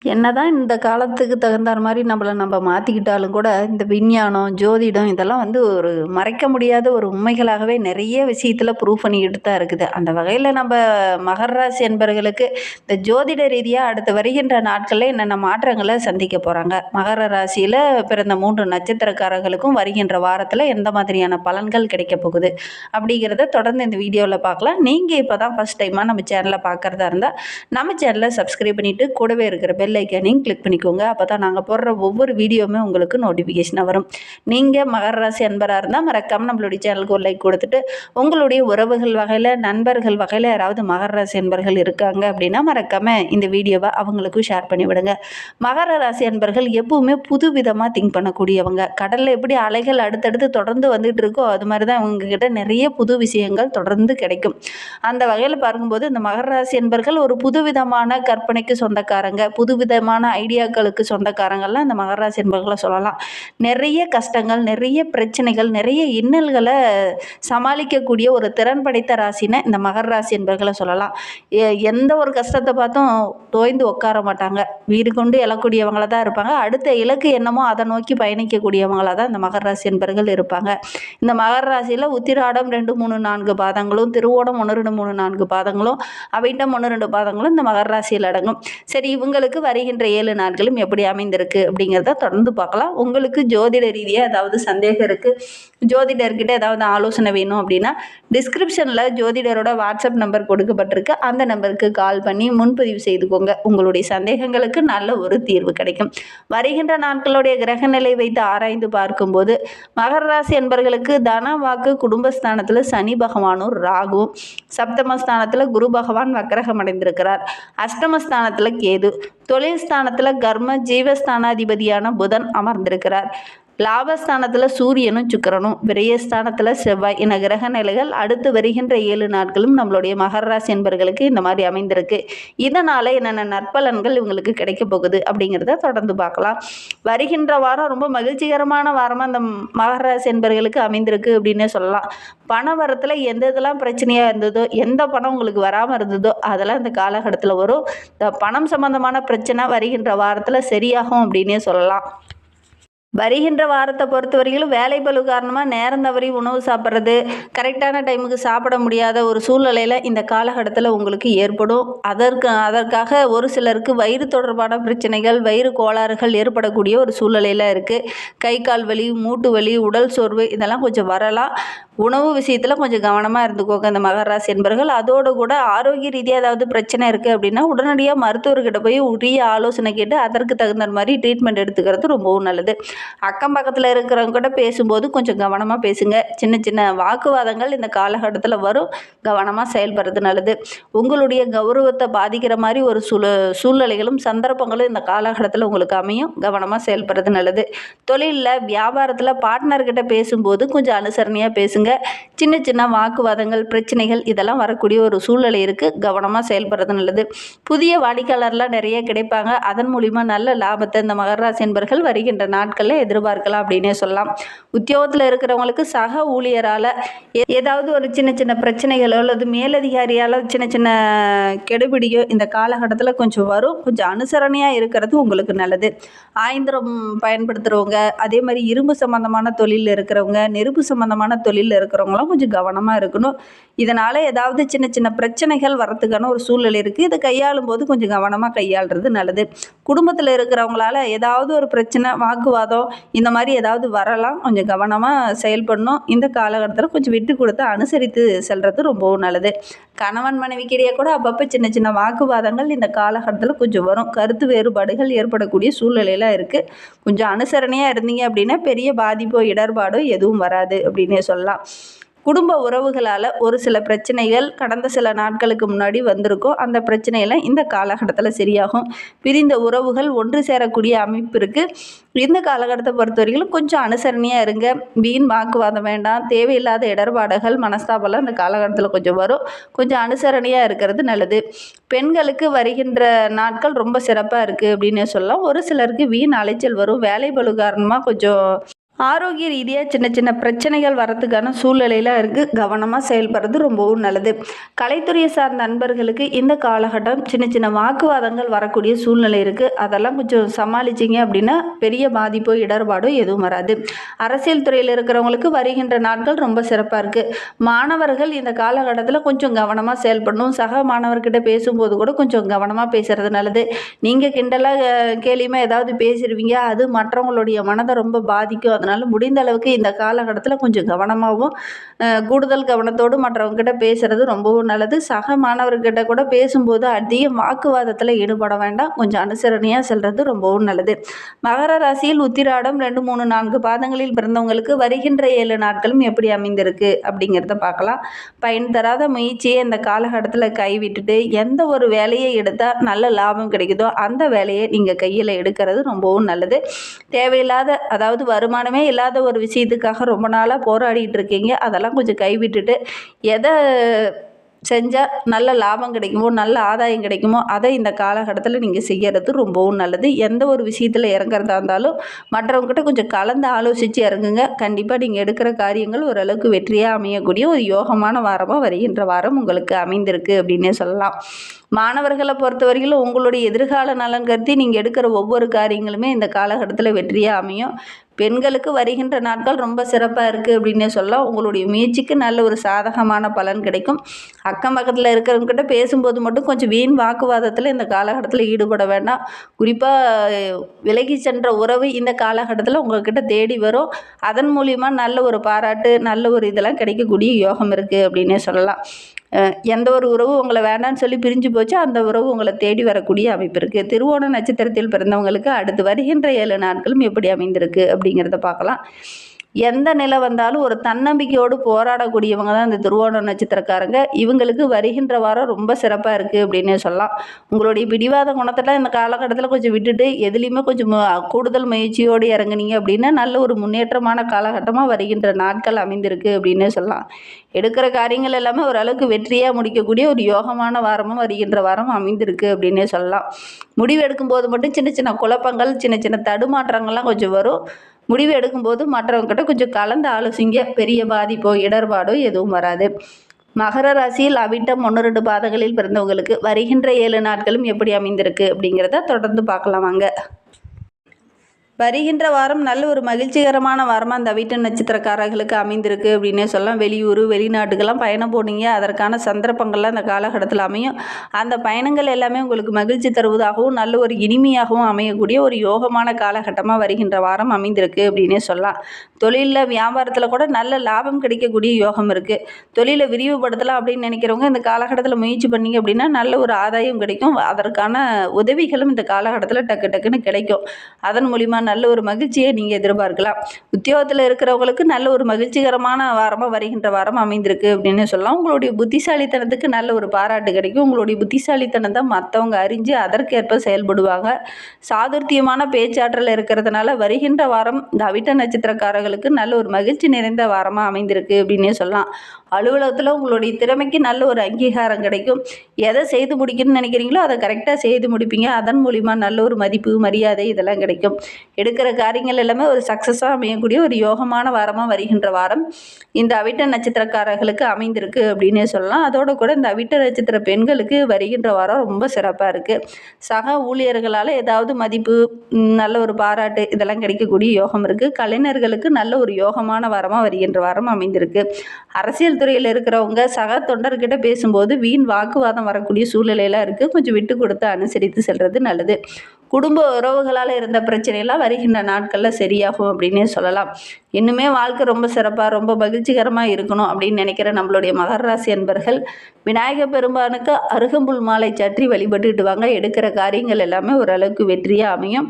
என்னதான் இந்த காலத்துக்கு தகுந்தாற் மாரி நம்ம மாத்திக்கிட்டாலும் கூட, இந்த விஞ்ஞானம், ஜோதிடம் இதெல்லாம் ஒரு மறைக்க முடியாத ஒரு உண்மைகளாகவே நெறைய விஷயத்துல ப்ரூவ் பண்ணிக்கிட்டு தான் இருக்குது. அந்த வகையில மகர ராசி அன்பர்களுக்கு இந்த ஜோதிட ரீதியா அடுத்து வருகின்ற நாட்கள்ல என்னென்ன மாற்றங்கள சந்திக்க போறாங்க? மகர ராசியில பிறந்த 3 நட்சத்திரக்காரர்களுக்கும் வருகின்ற வாரத்துல எந்த மாதிரியான பலன்கள் கிடைக்கப் போகுது? அப்படிங்கிறத தொடர்ந்து இந்த வீடியோல பார்க்கலாம். நீங்க இப்ப தான் ஃபர்ஸ்ட் டைமா நம்ம சேனல பார்க்கறதா இருந்தா, நம்ம சேனல சப்ஸ்கிரைப் பண்ணிட்டு கூடவே இருக்கிற பெல் ஐக்கானையும் கிளிக் பண்ணிக்கோங்க. அப்போ தான் நாங்கள் போடுற ஒவ்வொரு வீடியோவுமே உங்களுக்கு நோட்டிஃபிகேஷனாக வரும். நீங்கள் மகர ராசி அன்பராக இருந்தால் மறக்காமல் நம்மளுடைய சேனலுக்கு ஒரு லைக் கொடுத்துட்டு, உங்களுடைய உறவுகள் வகையில், நண்பர்கள் வகையில் யாராவது மகர ராசி அன்பர்கள் இருக்காங்க அப்படின்னா மறக்காமல் இந்த வீடியோவை அவங்களுக்கும் ஷேர் பண்ணி விடுங்க. மகர ராசி அன்பர்கள் எப்பவுமே புது விதமாக திங்க் பண்ணக்கூடியவங்க. கடலில் எப்படி அலைகள் அடுத்தடுத்து தொடர்ந்து வந்துகிட்டு இருக்கோ அது மாதிரி தான் இவங்ககிட்ட நிறைய புது விஷயங்கள் தொடர்ந்து கிடைக்கும். அந்த வகையில் பார்க்கும்போது இந்த மகர ராசி அன்பர்கள் ஒரு புதுவிதமான கற்பனைக்கு சொந்தக்காரங்க, புதுவிதமான ஐடியாக்களுக்கு சொந்தக்காரங்கள்லாம் இந்த மகர ராசி என்பவர்களை சொல்லலாம். நிறைய கஷ்டங்கள், நிறைய பிரச்சனைகள், நிறைய இன்னல்களை சமாளிக்கக்கூடிய ஒரு திறன் படைத்த ராசின்னு இந்த மகர ராசி என்பவர்களை சொல்லலாம். எந்த ஒரு கஷ்டத்தை பார்த்தும் தோய்ந்து உட்கார மாட்டாங்க. வீடு கொண்டு எழக்கூடியவங்கள தான் இருப்பாங்க. அடுத்த இலக்கு என்னமோ அதை நோக்கி பயணிக்கக்கூடியவங்களாக தான் இந்த மகர ராசி என்பவர்கள் இருப்பாங்க. இந்த மகர ராசியில் உத்திராடம் 2, 3, 4 பாதங்களும், திருவோணம் 1, 2, 3, 4 பாதங்களும், அவிட்டம் 1, 2 பாதங்களும் இந்த மகர ராசியில் அடங்கும். சரி, இவங்களுக்கு வருகின்ற 7 நாட்களும் எப்படி அமைந்திருக்கு அப்படிங்கிறத தொடர்ந்து பார்க்கலாம். உங்களுக்கு ஜோதிட ரீதியாக ஏதாவது சந்தேகம் இருக்குது, ஜோதிடர்கிட்ட ஏதாவது ஆலோசனை வேணும் அப்படின்னா டிஸ்கிரிப்ஷனில் ஜோதிடரோட வாட்ஸ்அப் நம்பர் கொடுக்கப்பட்டிருக்கு. அந்த நம்பருக்கு கால் பண்ணி முன்பதிவு செய்துக்கோங்க. உங்களுடைய சந்தேகங்களுக்கு நல்ல ஒரு தீர்வு கிடைக்கும். வருகின்ற நாட்களுடைய கிரகநிலை வைத்து ஆராய்ந்து பார்க்கும்போது மகர ராசி என்பவர்களுக்கு தன வாக்கு குடும்பஸ்தானத்தில் சனி பகவானும் ராகுவும், சப்தமஸ்தானத்தில் குரு பகவான் வக்கரகம் அடைந்திருக்கிறார். அஷ்டமஸ்தானத்தில் கேது, தொழில் ஸ்தானத்தில் கர்ம ஜீவஸ்தானாதிபதியான புதன் அமர்ந்திருக்கிறார். லாபஸ்தானத்தில் சூரியனும் சுக்கிரனும், விரயஸ்தானத்தில் செவ்வாய் என கிரக நிலைகள் அடுத்து வருகின்ற 7 நாட்களும் நம்மளுடைய மகர ராசி என்பவர்களுக்கு இந்த மாதிரி அமைந்திருக்கு. இதனால் என்னென்ன நற்பலன்கள் இவங்களுக்கு கிடைக்க போகுது அப்படிங்கிறத தொடர்ந்து பார்க்கலாம். வருகின்ற வாரம் ரொம்ப மகிழ்ச்சிகரமான வாரமாக இந்த மகர ராசி என்பவர்களுக்கு அமைந்திருக்கு அப்படின்னே சொல்லலாம். பண வரத்தில் எந்த இதெல்லாம் பிரச்சனையாக இருந்ததோ, எந்த பணம் உங்களுக்கு வராமல் இருந்ததோ அதெல்லாம் இந்த காலகட்டத்தில் வரும். இந்த பணம் சம்பந்தமான பிரச்சனை வருகின்ற வாரத்தில் சரியாகும் அப்படின்னே சொல்லலாம். வருகின்ற வாரத்தை பொறுத்த வரைக்கும் வேலை பளு காரணமாக நேரம் தவறி உணவு சாப்பிட்றது, கரெக்டான டைமுக்கு சாப்பிட முடியாத ஒரு சூழ்நிலையில் இந்த காலகட்டத்தில் உங்களுக்கு ஏற்படும். அதற்காக ஒரு சிலருக்கு வயிறு தொடர்பான பிரச்சனைகள், வயிறு கோளாறுகள் ஏற்படக்கூடிய ஒரு சூழ்நிலையில் இருக்குது. கை கால் வலி, மூட்டு வலி, உடல் சோர்வு இதெல்லாம் கொஞ்சம் வரலாம். உணவு விஷயத்தில் கொஞ்சம் கவனமாக இருந்துக்கோங்க இந்த மகர ராசி என்பவர்கள். அதோடு கூட ஆரோக்கிய ரீதியாக ஏதாவது பிரச்சனை இருக்குது அப்படின்னா உடனடியாக மருத்துவர்கிட்ட போய் உரிய ஆலோசனை கேட்டு அதற்கு தகுந்த மாதிரி ட்ரீட்மெண்ட் எடுத்துக்கிறது ரொம்பவும் நல்லது. அக்கம் பக்கத்தில் இருக்கிறவங்க கூட பேசும்போது கொஞ்சம் கவனமாக பேசுங்க. சின்ன சின்ன வாக்குவாதங்கள் இந்த காலகட்டத்தில் வரும். கவனமாக செயல்படுறது நல்லது. உங்களுடைய கௌரவத்தை பாதிக்கிற மாதிரி ஒரு சூழ்நிலைகளும் சந்தர்ப்பங்களும் இந்த காலகட்டத்தில் உங்களுக்கு அமையும். கவனமாக செயல்படுறது நல்லது. தொழிலில், வியாபாரத்தில் பார்ட்னர்கிட்ட பேசும்போது கொஞ்சம் அனுசரணையாக பேசுங்க. சின்ன சின்ன வாக்குவாதங்கள், பிரச்சனைகள் இதெல்லாம் வரக்கூடிய ஒரு சூழ்நிலை இருக்குது. கவனமாக செயல்படுறது நல்லது. புதிய வாடிக்கையாளர்லாம் நிறைய கிடைப்பாங்க. அதன் மூலிமா நல்ல லாபத்தை இந்த மகர ராசி என்பவர்கள் வருகின்ற நாட்களில் எதிர்பார்க்கலாம் அப்படின்னே சொல்லலாம். உத்தியோகத்தில் இருக்கிறவங்களுக்கு சக ஊழியரால் ஏதாவது ஒரு சின்ன சின்ன பிரச்சனைகளோ அல்லது மேலதிகாரியால் சின்ன சின்ன கெடுபிடியோ இந்த காலகட்டத்தில் கொஞ்சம் வரும். கொஞ்சம் அனுசரணையாக இருக்கிறது உங்களுக்கு நல்லது. ஆயந்திரம் பயன்படுத்துகிறவங்க, அதே மாதிரி இரும்பு சம்பந்தமான தொழிலில் இருக்கிறவங்க, நெருப்பு சம்பந்தமான தொழிலில் இருக்கிறவங்களாம் கொஞ்சம் கவனமாக இருக்கணும். இதனால் ஏதாவது சின்ன சின்ன பிரச்சனைகள் வரத்துக்கான ஒரு சூழ்நிலை இருக்குது. இதை கையாளும் போது கொஞ்சம் கவனமாக கையாளுறது நல்லது. குடும்பத்தில் இருக்கிறவங்களால ஏதாவது ஒரு பிரச்சனை, வாக்குவாதம் இந்த மாதிரி ஏதாவது வரலாம். கொஞ்சம் கவனமாக செயல்படணும். இந்த காலகட்டத்தில் கொஞ்சம் விட்டு கொடுத்து அனுசரித்து செல்வது ரொம்பவும் நல்லது. கணவன் மனைவிக்கிடையே கூட அப்பப்போ சின்ன சின்ன வாக்குவாதங்கள் இந்த காலகட்டத்தில் கொஞ்சம் வரும். கருத்து வேறுபாடுகள் ஏற்படக்கூடிய சூழ்நிலையில் இருக்குது. கொஞ்சம் அனுசரணையாக இருந்தீங்க அப்படின்னா பெரிய பாதிப்போ இடர்பாடோ எதுவும் வராது அப்படின்னே சொல்லலாம். குடும்ப உறவுகளால் ஒரு சில பிரச்சனைகள் கடந்த சில நாட்களுக்கு முன்னாடி வந்திருக்கும். அந்த பிரச்சனையெல்லாம் இந்த காலகட்டத்தில் சரியாகும். பிரிந்த உறவுகள் ஒன்று சேரக்கூடிய அமைப்பு இருக்குது. இந்த காலகட்டத்தை பொறுத்த வரைக்கும் கொஞ்சம் அனுசரணையாக இருங்க. வீண் வாக்குவாதம் வேண்டாம். தேவையில்லாத இடர்பாடுகள், மனஸ்தாபம்லாம் இந்த காலகட்டத்தில் கொஞ்சம் வரும். கொஞ்சம் அனுசரணையாக இருக்கிறது நல்லது. பெண்களுக்கு வருகின்ற நாட்கள் ரொம்ப சிறப்பாக இருக்குது அப்படின்னு சொல்லலாம். ஒரு சிலருக்கு வீண் அலைச்சல் வரும். வேலை பளு காரணமாக கொஞ்சம் ஆரோக்கிய ரீதியாக சின்ன சின்ன பிரச்சனைகள் வரத்துக்கான சூழ்நிலையெல்லாம் இருக்குது. கவனமாக செயல்படுறது ரொம்பவும் நல்லது. கலைத்துறையை சார்ந்த நண்பர்களுக்கு இந்த காலகட்டம் சின்ன சின்ன வாக்குவாதங்கள் வரக்கூடிய சூழ்நிலை இருக்குது. அதெல்லாம் கொஞ்சம் சமாளிச்சிங்க அப்படின்னா பெரிய பாதிப்போ இடர்பாடோ எதுவும் வராது. அரசியல் துறையில் இருக்கிறவங்களுக்கு வருகின்ற நாட்கள் ரொம்ப சிறப்பாக இருக்குது. மாணவர்கள் இந்த காலகட்டத்தில் கொஞ்சம் கவனமாக செயல்படணும். சக மாணவர்கிட்ட பேசும்போது கூட கொஞ்சம் கவனமாக பேசுகிறது நல்லது. நீங்கள் கிண்டலாக கேலியுமா ஏதாவது பேசிடுவீங்க, அது மற்றவங்களுடைய மனதை ரொம்ப பாதிக்கும். அதனால் முடிந்த அளவுக்கு இந்த காலகட்டத்தில் கொஞ்சம் கவனமாகவும் கூடுதல் கவனத்தோடு மற்றவங்ககிட்ட பேசுகிறது ரொம்பவும் நல்லது. சக மாணவர்கிட்ட கூட பேசும்போது அதிக வாக்குவாதத்தில் ஈடுபட வேண்டாம். கொஞ்சம் அனுசரணையாக செல்வது ரொம்பவும் நல்லது. மகர ராசியில் உத்திராடம் 2, 3, 4 பாதங்களில் பிறந்தவங்களுக்கு வருகின்ற 7 நாட்களும் எப்படி அமைந்திருக்கு அப்படிங்கிறத பார்க்கலாம். பயன் தராத முயற்சியை இந்த காலகட்டத்தில் கைவிட்டுட்டு எந்த ஒரு வேலையை எடுத்தால் நல்ல லாபம் கிடைக்குதோ அந்த வேலையை நீங்கள் கையில் எடுக்கிறது ரொம்பவும் நல்லது. தேவையில்லாத, அதாவது வருமானமே இல்லாத ஒரு விஷயத்துக்காக ரொம்ப நாளாக போராடிட்டு இருக்கீங்க, அதெல்லாம் கொஞ்சம் கைவிட்டுட்டு எதை செஞ்சால் நல்ல லாபம் கிடைக்குமோ, நல்ல ஆதாயம் கிடைக்குமோ அதை இந்த காலகட்டத்தில் நீங்கள் செய்கிறது ரொம்பவும் நல்லது. எந்த ஒரு விஷயத்தில் இறங்குறதா இருந்தாலும் மற்றவங்ககிட்ட கொஞ்சம் கலந்து ஆலோசித்து இறங்குங்க. கண்டிப்பாக நீங்கள் எடுக்கிற காரியங்கள் ஓரளவுக்கு வெற்றியாக அமையக்கூடிய ஒரு யோகமான வாரமாக வருகின்ற வாரம் உங்களுக்கு அமைந்திருக்கு அப்படின்னே சொல்லலாம். மாணவர்களை பொறுத்தவரையிலும் உங்களுடைய எதிர்கால நலன் கருதி நீங்கள் எடுக்கிற ஒவ்வொரு காரியங்களுமே இந்த காலகட்டத்தில் வெற்றியாக அமையும். பெண்களுக்கு வருகின்ற நாட்கள் ரொம்ப சிறப்பாக இருக்குது அப்படின்னே சொல்லலாம். உங்களுடைய முயற்சிக்கு நல்ல ஒரு சாதகமான பலன் கிடைக்கும். அக்கம் பக்கத்தில் இருக்கிறவங்ககிட்ட பேசும்போது மட்டும் கொஞ்சம் வீண் வாக்குவாதத்தில் இந்த காலகட்டத்தில் ஈடுபட வேண்டாம். குறிப்பாக விலகி சென்ற உறவு இந்த காலகட்டத்தில் உங்கள்கிட்ட தேடி வரும். அதன் மூலிமா நல்ல ஒரு பாராட்டு, நல்ல ஒரு இதெல்லாம் கிடைக்கக்கூடிய யோகம் இருக்குது அப்படின்னே சொல்லலாம். எந்த ஒரு உறவு உங்களை வேண்டான்னு சொல்லி பிரிஞ்சு போச்சு, அந்த உறவு உங்களை தேடி வரக்கூடிய அமைப்பு இருக்குது. திருவோண நட்சத்திரத்தில் பிறந்தவங்களுக்கு அடுத்து வருகின்ற 7 நாட்களும் எப்படி அமைந்திருக்கு அப்படிங்கிறத பார்க்கலாம். எந்த நிலை வந்தாலும் ஒரு தன்னம்பிக்கையோடு போராடக்கூடியவங்க தான் இந்த திருவோண நட்சத்திரக்காரங்க. இவங்களுக்கு வருகின்ற வாரம் ரொம்ப சிறப்பாக இருக்குது அப்படின்னே சொல்லலாம். உங்களுடைய பிடிவாத குணத்தெல்லாம் இந்த காலகட்டத்தில் கொஞ்சம் விட்டுட்டு எதுலேயுமே கொஞ்சம் கூடுதல் முயற்சியோடு இறங்குனீங்க அப்படின்னா நல்ல ஒரு முன்னேற்றமான காலகட்டமாக வருகின்ற நாட்கள் அமைந்திருக்கு அப்படின்னே சொல்லலாம். எடுக்கிற காரியங்கள் எல்லாமே ஓரளவுக்கு வெற்றியாக முடிக்கக்கூடிய ஒரு யோகமான வாரமும் வருகின்ற வாரம் அமைந்திருக்கு அப்படின்னே சொல்லலாம். முடிவு எடுக்கும்போது மட்டும் சின்ன சின்ன குழப்பங்கள், சின்ன சின்ன தடுமாற்றங்கள்லாம் கொஞ்சம் வரும். முடிவு எடுக்கும்போது மற்றவங்ககிட்ட கொஞ்சம் கலந்து ஆலோசிங்க. பெரிய பாதிப்போ இடர்பாடோ எதுவும் வராது. மகர ராசியில் அவிட்டம் 1, 2 பாதங்களில் பிறந்தவங்களுக்கு வருகின்ற 7 நாட்களும் எப்படி அமைந்திருக்கு அப்படிங்கிறத தொடர்ந்து பார்க்கலாம் வாங்க. வருகின்ற வாரம் நல்ல ஒரு மகிழ்ச்சிகரமான வாரமாக அந்த அவிட்ட நட்சத்திரக்காரர்களுக்கு அமைந்திருக்கு அப்படின்னே சொல்லலாம். வெளியூர், வெளிநாட்டுக்கெல்லாம் பயணம் போனீங்க, அதற்கான சந்தர்ப்பங்கள்லாம் அந்த காலகட்டத்தில் அமையும். அந்த பயணங்கள் எல்லாமே உங்களுக்கு மகிழ்ச்சி தருவதாகவும் நல்ல ஒரு இனிமையாகவும் அமையக்கூடிய ஒரு யோகமான காலகட்டமாக வருகின்ற வாரம் அமைந்திருக்கு அப்படின்னே சொல்லலாம். தொழிலில், வியாபாரத்தில் கூட நல்ல லாபம் கிடைக்கக்கூடிய யோகம் இருக்குது. தொழிலை விரிவுபடுத்தலாம் அப்படின்னு நினைக்கிறவங்க இந்த காலகட்டத்தில் முயற்சி பண்ணிங்க அப்படின்னா நல்ல ஒரு ஆதாயம் கிடைக்கும். அதற்கான உதவிகளும் இந்த காலகட்டத்தில் டக்கு டக்குன்னு கிடைக்கும். அதன் மூலிமா நல்ல ஒரு மகிழ்ச்சியை நீங்கள் எதிர்பார்க்கலாம். உத்தியோகத்தில் இருக்கிறவங்களுக்கு நல்ல ஒரு மகிழ்ச்சிகரமான வாரமாக வருகின்ற வாரம் அமைந்திருக்கு அப்படின்னு சொல்லலாம். உங்களுடைய புத்திசாலித்தனத்துக்கு நல்ல ஒரு பாராட்டு கிடைக்கும். உங்களுடைய புத்திசாலித்தனத்தை மற்றவங்க அறிஞ்சு அதற்கேற்ப செயல்படுவாங்க. சாதுர்த்தியமான பேச்சாற்றல் இருக்கிறதுனால வருகின்ற வாரம் இந்த அவிட்ட நட்சத்திரக்காரர்களுக்கு நல்ல ஒரு மகிழ்ச்சி நிறைந்த வாரமாக அமைந்திருக்கு அப்படின்னே சொல்லலாம். அலுவலகத்தில் உங்களுடைய திறமைக்கு நல்ல ஒரு அங்கீகாரம் கிடைக்கும். எதை செய்து முடிக்கணும்னு நினைக்கிறீங்களோ அதை கரெக்டாக செய்து முடிப்பீங்க. அதன் மூலிமா நல்ல ஒரு மதிப்பு, மரியாதை இதெல்லாம் கிடைக்கும். எடுக்கிற காரியங்கள் எல்லாமே ஒரு சக்ஸஸாக அமையக்கூடிய ஒரு யோகமான வாரமாக வருகின்ற வாரம் இந்த அவிட்ட நட்சத்திரக்காரர்களுக்கு அமைந்திருக்கு அப்படின்னே சொல்லலாம். அதோடு கூட இந்த அவிட்ட நட்சத்திர பெண்களுக்கு வருகின்ற வாரம் ரொம்ப சிறப்பாக இருக்குது. சக ஊழியர்களால் ஏதாவது மதிப்பு, நல்ல ஒரு பாராட்டு இதெல்லாம் கிடைக்கக்கூடிய யோகம் இருக்குது. கலைஞர்களுக்கு நல்ல ஒரு யோகமான வாரமாக வருகின்ற வாரம் அமைந்திருக்கு. அரசியல் துறையில் இருக்கிறவங்க சக தொண்டர்கிட்ட பேசும்போது வீண் வாக்குவாதம் வரக்கூடிய சூழ்நிலையெல்லாம் இருக்குது. கொஞ்சம் விட்டு கொடுத்து அனுசரித்து செல்வது நல்லது. குடும்ப உறவுகளால் இருந்த பிரச்சனையெல்லாம் வருகின்ற நாட்களில் சரியாகும் அப்படின்னே சொல்லலாம். இன்னுமே வாழ்க்கை ரொம்ப சிறப்பாக, ரொம்ப மகிழ்ச்சிகரமாக இருக்கணும் அப்படின்னு நினைக்கிற நம்மளுடைய மகர ராசி அன்பர்கள் விநாயகர் பெருமானுக்கு அருகம்புல் மாலை சற்றி வழிபட்டுட்டு வாங்க. எடுக்கிற காரியங்கள் எல்லாமே ஓரளவுக்கு வெற்றியாக அமையும்.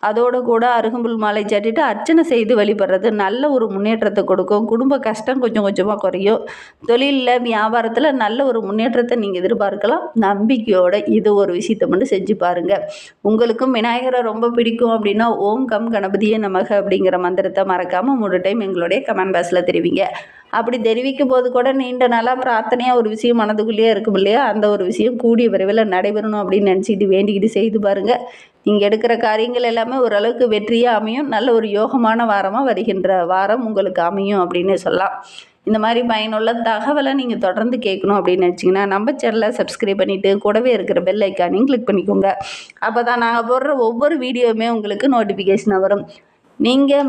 அதோடு கூட அருகம்புல் மாலை சட்டிட்டு அர்ச்சனை செய்து வழிபடுறது நல்ல ஒரு முன்னேற்றத்தை கொடுக்கும். குடும்ப கஷ்டம் கொஞ்சம் கொஞ்சமாக குறையும். தொழிலில், வியாபாரத்தில் நல்ல ஒரு முன்னேற்றத்தை நீங்கள் எதிர்பார்க்கலாம். நம்பிக்கையோட இது ஒரு விஷயத்தை மட்டும் செஞ்சு பாருங்கள். உங்களுக்கும் விநாயகரை ரொம்ப பிடிக்கும் அப்படின்னா ஓம் கம் கணபதியே நமக அப்படிங்கிற மந்திரத்தை மறக்காமல் 3 டைம் எங்களுடைய கமெண்ட் பாக்ஸில் தெரிவிங்க. அப்படி தெரிவிக்கும் போது கூட நீண்ட நாளாக பிரார்த்தனையாக ஒரு விஷயம் மனதுக்குள்ளேயே இருக்கும் இல்லையா, அந்த ஒரு விஷயம் கூடிய விரைவில் நடைபெறணும் அப்படின்னு நினச்சிக்கிட்டு வேண்டிக்கிட்டு செய்து பாருங்கள். நீங்கள் எடுக்கிற காரியங்கள் எல்லாமே ஓரளவுக்கு வெற்றியாக அமையும். நல்ல ஒரு யோகமான வாரமாக வருகின்ற வாரம் உங்களுக்கு அமையும் அப்படின்னு சொல்லலாம். இந்த மாதிரி பயனுள்ள தகவலை நீங்கள் தொடர்ந்து கேட்கணும் அப்படின்னு நினச்சிங்கன்னா நம்ம சேனலை சப்ஸ்கிரைப் பண்ணிவிட்டு கூடவே இருக்கிற பெல் ஐக்கானையும் கிளிக் பண்ணிக்கோங்க. அப்போ தான் நாங்கள் போடுற ஒவ்வொரு வீடியோவுமே உங்களுக்கு நோட்டிஃபிகேஷனாக வரும். நீங்கள்